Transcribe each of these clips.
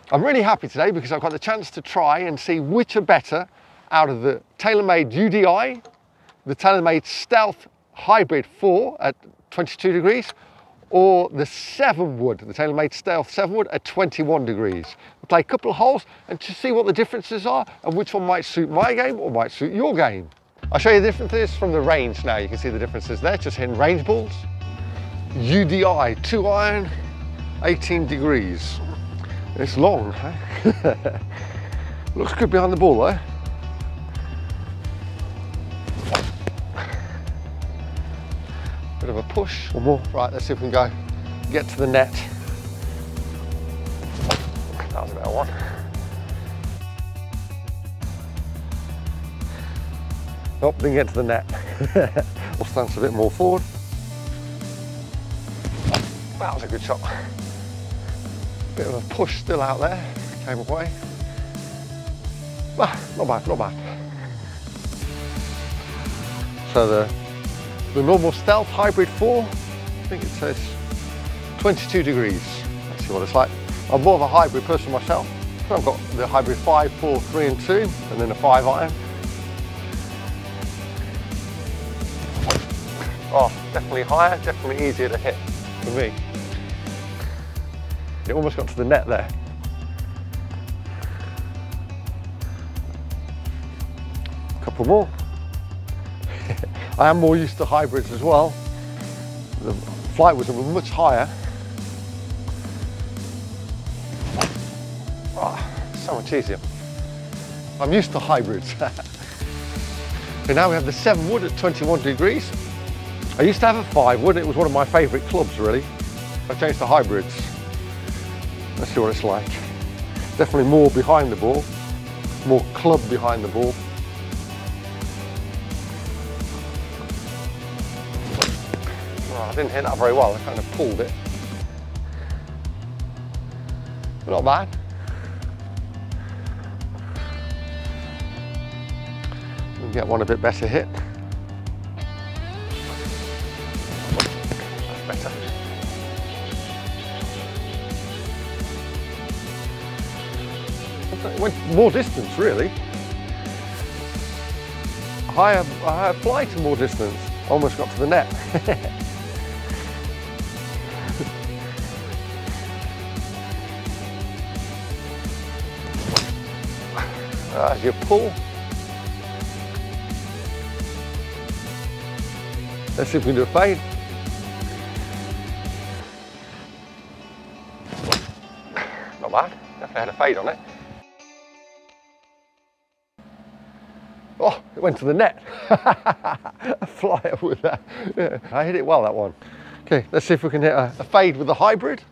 I'm really happy today because I've got the chance to try and see which are better out of the TAYLORMADE UDI, the TAYLORMADE STEALTH HYBRID 4 at 22 degrees, or the 7 wood, the TAYLORMADE STEALTH 7 wood at 21 degrees. We'll play a couple of holes and to see what the differences are and which one might suit my game or might suit your game. I'll show you the differences from the range now. You can see the differences there, just hitting range balls. UDI, 2 iron, 18 degrees. It's long, eh? Looks good behind the ball though. Bit of a push, one more. Right, let's see if we can go get to the net. That was a better one. Oh, didn't get to the net. We'll stand a bit more forward. That was a good shot. Bit of a push still out there. Came away. Ah, not bad, not bad. So the normal Stealth Hybrid 4, I think it says 22 degrees. Let's see what it's like. I'm more of a hybrid person myself. So I've got the Hybrid 5, 4, 3 and 2, and then a 5 iron. Oh, definitely higher, definitely easier to hit for me. It almost got to the net there. A couple more. I am more used to hybrids as well. The flight was much higher. Oh, so much easier. I'm used to hybrids. So now we have the 7 wood at 21 degrees. I used to have a 5 wood, it was one of my favourite clubs really. I changed to hybrids. Let's see what it's like. Definitely more behind the ball, more club behind the ball. Oh, I didn't hit that very well, I kind of pulled it. But not bad. We'll get one a bit better hit. Better. It went more distance really. Higher flight and more distance. Almost got to the net. As you pull. Let's see if we can do a fade. Not bad, definitely had a fade on it. Oh, it went to the net. A flyer with that. Yeah, I hit it well, that one. Okay, let's see if we can hit a fade with the hybrid.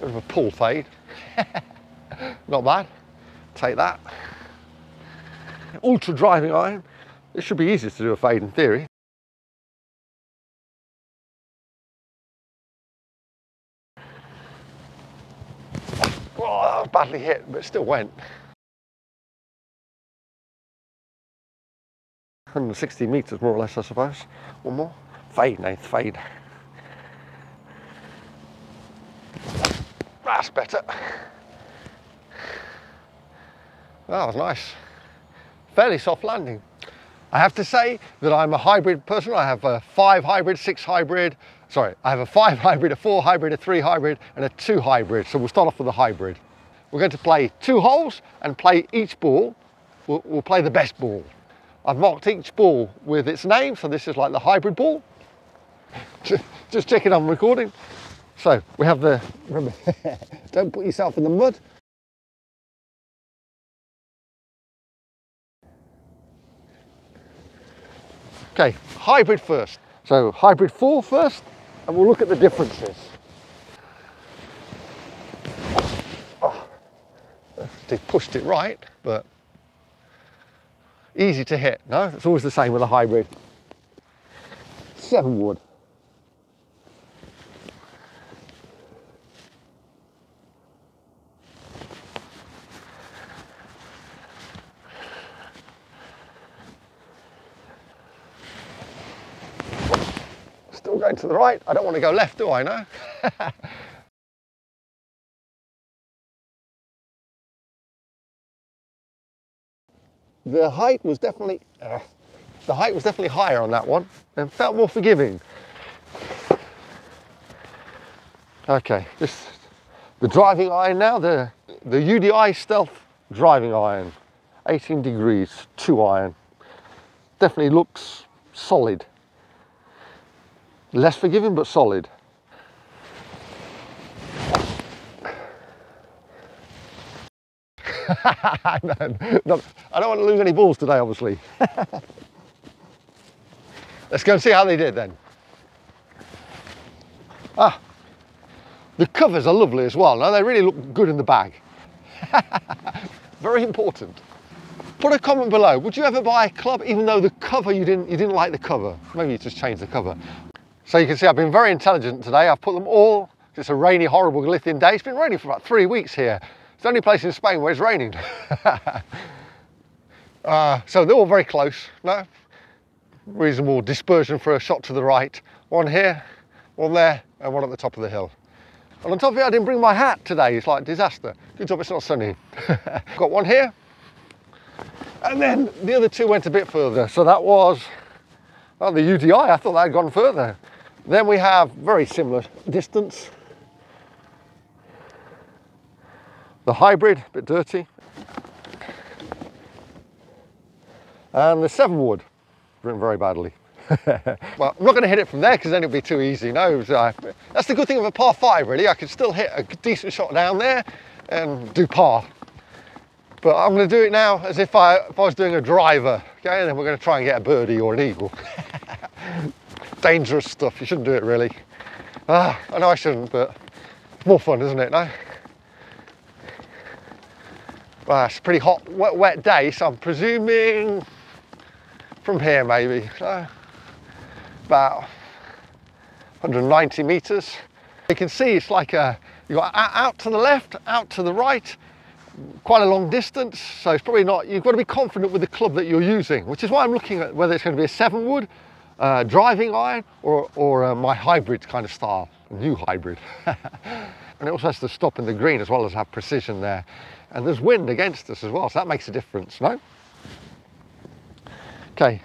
Bit of a pull fade. Not bad. Take that. Ultra driving iron. It should be easier to do a fade in theory. Oh, that was badly hit, but it still went. 160 metres more or less, I suppose. One more. Fade, Nath, fade. That's better. That was nice. Fairly soft landing. I have to say that I'm a hybrid person. I have a 5 hybrid, 6 hybrid. Sorry, I have a 5 hybrid, a 4 hybrid, a 3 hybrid, and a 2 hybrid. So we'll start off with a hybrid. We're going to play 2 holes and play each ball. We'll play the best ball. I've marked each ball with its name. So this is like the hybrid ball. Just checking I'm recording. So we have the, remember, don't put yourself in the mud. Okay, hybrid first. So hybrid 4 first, and we'll look at the differences. Oh, they pushed it right, but easy to hit. No, it's always the same with a hybrid. 7 wood. I'm going to the right. I don't want to go left, do I? No. The height was definitely higher on that one and felt more forgiving. Okay, the driving iron now, the UDI Stealth driving iron, 18 degrees, 2 iron. Definitely looks solid. Less forgiving, but solid. No, I don't want to lose any balls today, obviously. Let's go and see how they did then. Ah, the covers are lovely as well. Now they really look good in the bag. Very important. Put a comment below. Would you ever buy a club even though the cover you didn't like the cover? Maybe you just changed the cover. So you can see I've been very intelligent today. I've put them all. It's a rainy, horrible Galician day. It's been raining for about 3 weeks here. It's the only place in Spain where it's raining. So they're all very close. No, reasonable dispersion for a shot to the right. One here, one there, and one at the top of the hill. And on top of it, I didn't bring my hat today. It's like disaster. Good job it's not sunny. Got one here. And then the other two went a bit further. So that was, oh, the UDI. I thought that had gone further. Then we have very similar distance. The hybrid, a bit dirty. And the 7 wood, written very badly. Well, I'm not going to hit it from there because then it'll be too easy. No, that's the good thing of a par 5, really. I could still hit a decent shot down there and do par. But I'm going to do it now as if I was doing a driver. Okay, and then we're going to try and get a birdie or an eagle. Dangerous stuff. You shouldn't do it, really. I know I shouldn't, but it's more fun, isn't it? No. Well, it's a pretty hot, wet day, so I'm presuming from here maybe. About 190 meters. You can see it's like you've got out to the left, out to the right, quite a long distance. So it's probably not, you've got to be confident with the club that you're using, which is why I'm looking at whether it's going to be a 7 wood, driving iron, or my hybrid kind of style, a new hybrid. And it also has to stop in the green as well as have precision there. And there's wind against us as well, so that makes a difference, no? Okay.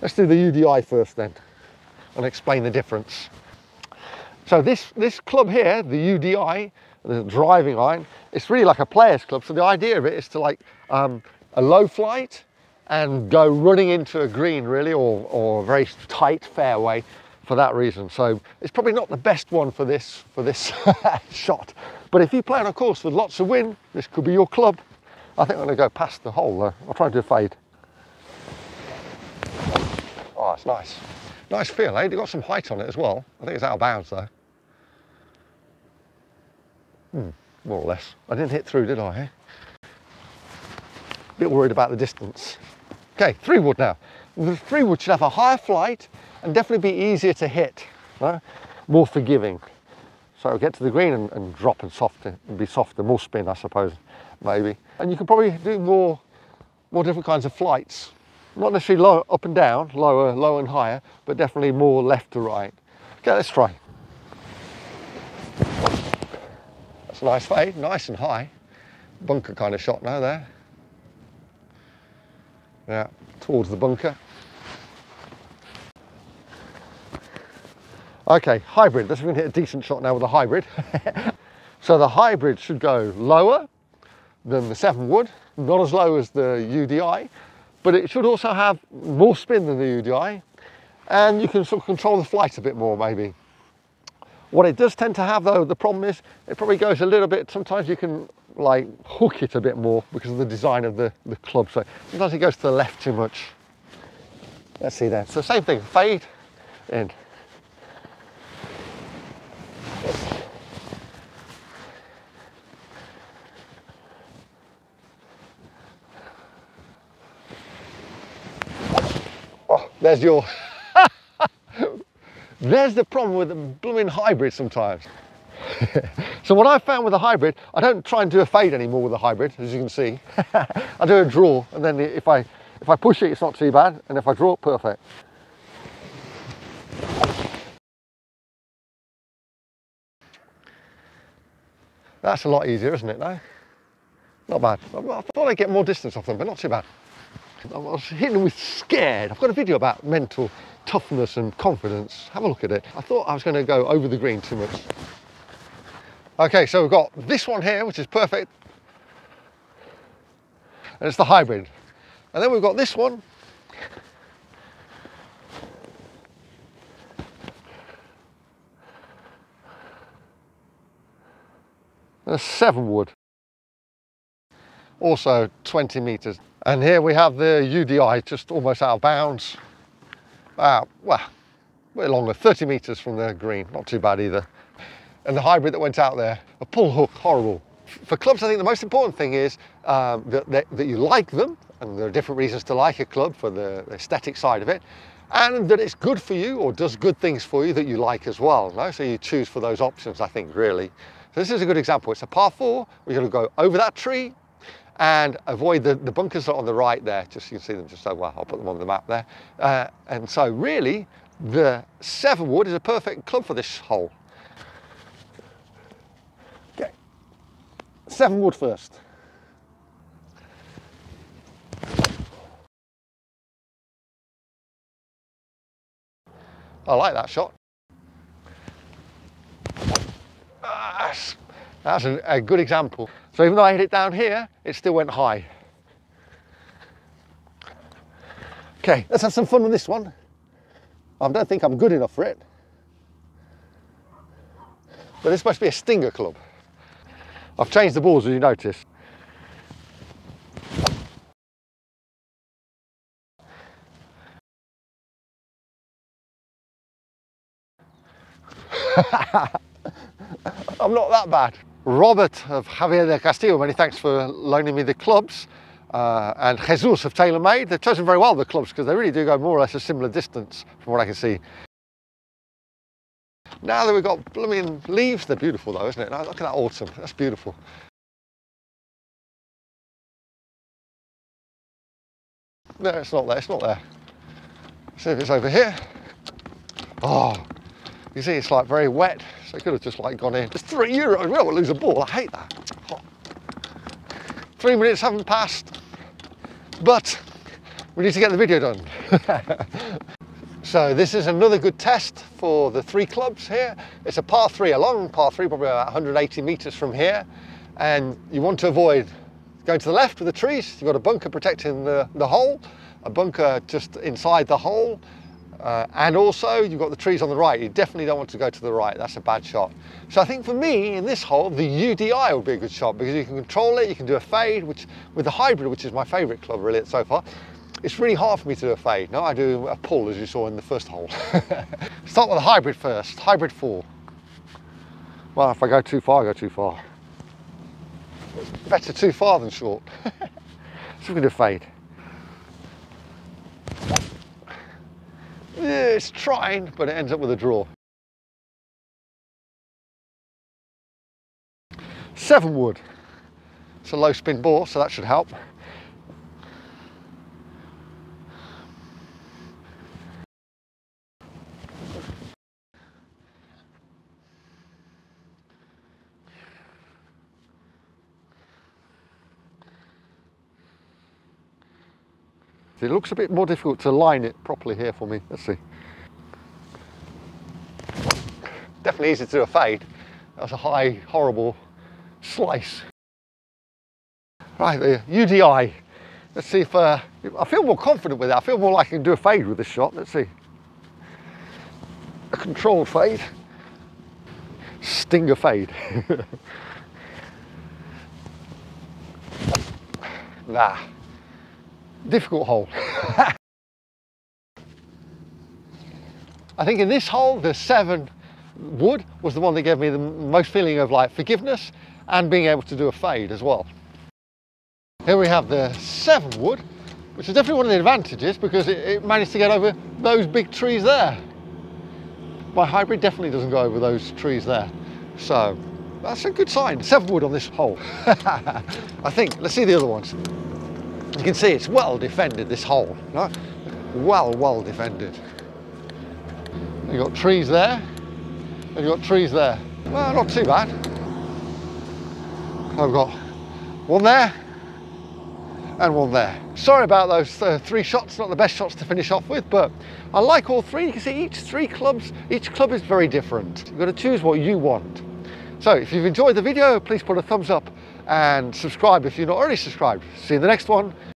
Let's do the UDI first then, and explain the difference. So this club here, the UDI, the driving iron, it's really like a player's club. So the idea of it is to like a low flight and go running into a green really, or a very tight fairway for that reason. So it's probably not the best one for this shot. But if you play on a course with lots of wind, this could be your club. I think I'm going to go past the hole though. I'll try and do a fade. Oh, it's nice. Nice feel, eh? It's got some height on it as well. I think it's out of bounds though. More or less. I didn't hit through, did I? Eh? Bit worried about the distance. Okay, 3 wood now. The 3 wood should have a higher flight and definitely be easier to hit, right? More forgiving. So get to the green and drop and soften, and be softer, more spin, I suppose, maybe. And you can probably do more different kinds of flights. Not necessarily low, up and down, lower and higher, but definitely more left to right. Okay, let's try. That's a nice fade, nice and high. Bunker kind of shot now there. Yeah, towards the bunker. Okay, hybrid. Let's see if we can hit a decent shot now with a hybrid. So the hybrid should go lower than the 7 wood, not as low as the UDI, but it should also have more spin than the UDI, and you can sort of control the flight a bit more maybe. What it does tend to have though, the problem is it probably goes a little bit, sometimes you can like hook it a bit more because of the design of the club, so sometimes it goes to the left too much. Let's see then. So same thing, fade in. Oh, there's your there's the problem with the blooming hybrid sometimes. So what I found with the hybrid, I don't try and do a fade anymore with the hybrid, as you can see. I do a draw, and then if I If I push it, it's not too bad, and if I draw it, perfect. That's a lot easier, isn't it, though? Not bad. I thought I'd get more distance off them, but not too bad. I was hitting them with scared. I've got a video about mental toughness and confidence. Have a look at it. I thought I was going to go over the green too much. Okay, so we've got this one here, which is perfect. And it's the hybrid. And then we've got this one. A 7 wood. Also 20 meters. And here we have the UDI, just almost out of bounds. Well, a bit longer, 30 meters from the green, not too bad either. And the hybrid that went out there, a pull hook, horrible. For clubs, I think the most important thing is that you like them, and there are different reasons to like a club for the aesthetic side of it, and that it's good for you or does good things for you that you like as well. No? So you choose for those options, I think, really. So this is a good example. It's a par 4. We're going to go over that tree and avoid the bunkers that are on the right there. Just so you can see them just so well. I'll put them on the map there. And so really, the 7 wood is a perfect club for this hole. Okay, 7 wood first. I like that shot. That's a good example. So even though I hit it down here, it still went high. Okay, let's have some fun with this one. I don't think I'm good enough for it. But this must be a stinger club. I've changed the balls, as you notice. I'm not that bad. Robert of Javier del Castillo, many thanks for loaning me the clubs. And Jesus of TaylorMade, they've chosen very well the clubs because they really do go more or less a similar distance from what I can see. Now that we've got blooming leaves, they're beautiful though, isn't it? Now, look at that autumn, that's beautiful. No, it's not there, it's not there. See if it's over here. Oh, you see it's like very wet, so it could have just like gone in. It's €3, we don't want to lose a ball, I hate that. Oh. 3 minutes haven't passed, but we need to get the video done. So this is another good test for the 3 clubs here. It's a par 3, a long par 3, probably about 180 meters from here. And you want to avoid going to the left with the trees. You've got a bunker protecting the hole, a bunker just inside the hole. And also you've got the trees on the right. You definitely don't want to go to the right. That's a bad shot. So I think for me in this hole, the UDI would be a good shot because you can control it. You can do a fade, which with the hybrid, which is my favorite club really so far, it's really hard for me to do a fade. No, I do a pull as you saw in the first hole. Start with the hybrid first, hybrid 4. Well, if I go too far, I go too far. Better too far than short. So we're gonna do a fade. Yeah, it's trying, but it ends up with a draw. 7 wood. It's a low spin ball, so that should help. It looks a bit more difficult to line it properly here for me. Let's see. Definitely easy to do a fade. That was a high, horrible slice. Right, the UDI. Let's see if I feel more confident with it. I feel more like I can do a fade with this shot. Let's see. A controlled fade. Stinger fade. Nah. Difficult hole. I think in this hole, the 7 wood was the one that gave me the most feeling of like forgiveness and being able to do a fade as well. Here we have the 7 wood, which is definitely one of the advantages because it managed to get over those big trees there. My hybrid definitely doesn't go over those trees there. So that's a good sign. 7 wood on this hole. I think. Let's see the other ones. You can see it's well defended, this hole, right? Well defended. You've got trees there, and you've got trees there. Well, not too bad. I've got one there, and one there. Sorry about those 3 shots, not the best shots to finish off with, but I like all 3. You can see each club is very different. You've got to choose what you want. So if you've enjoyed the video, please put a thumbs up and subscribe if you're not already subscribed. See you in the next one.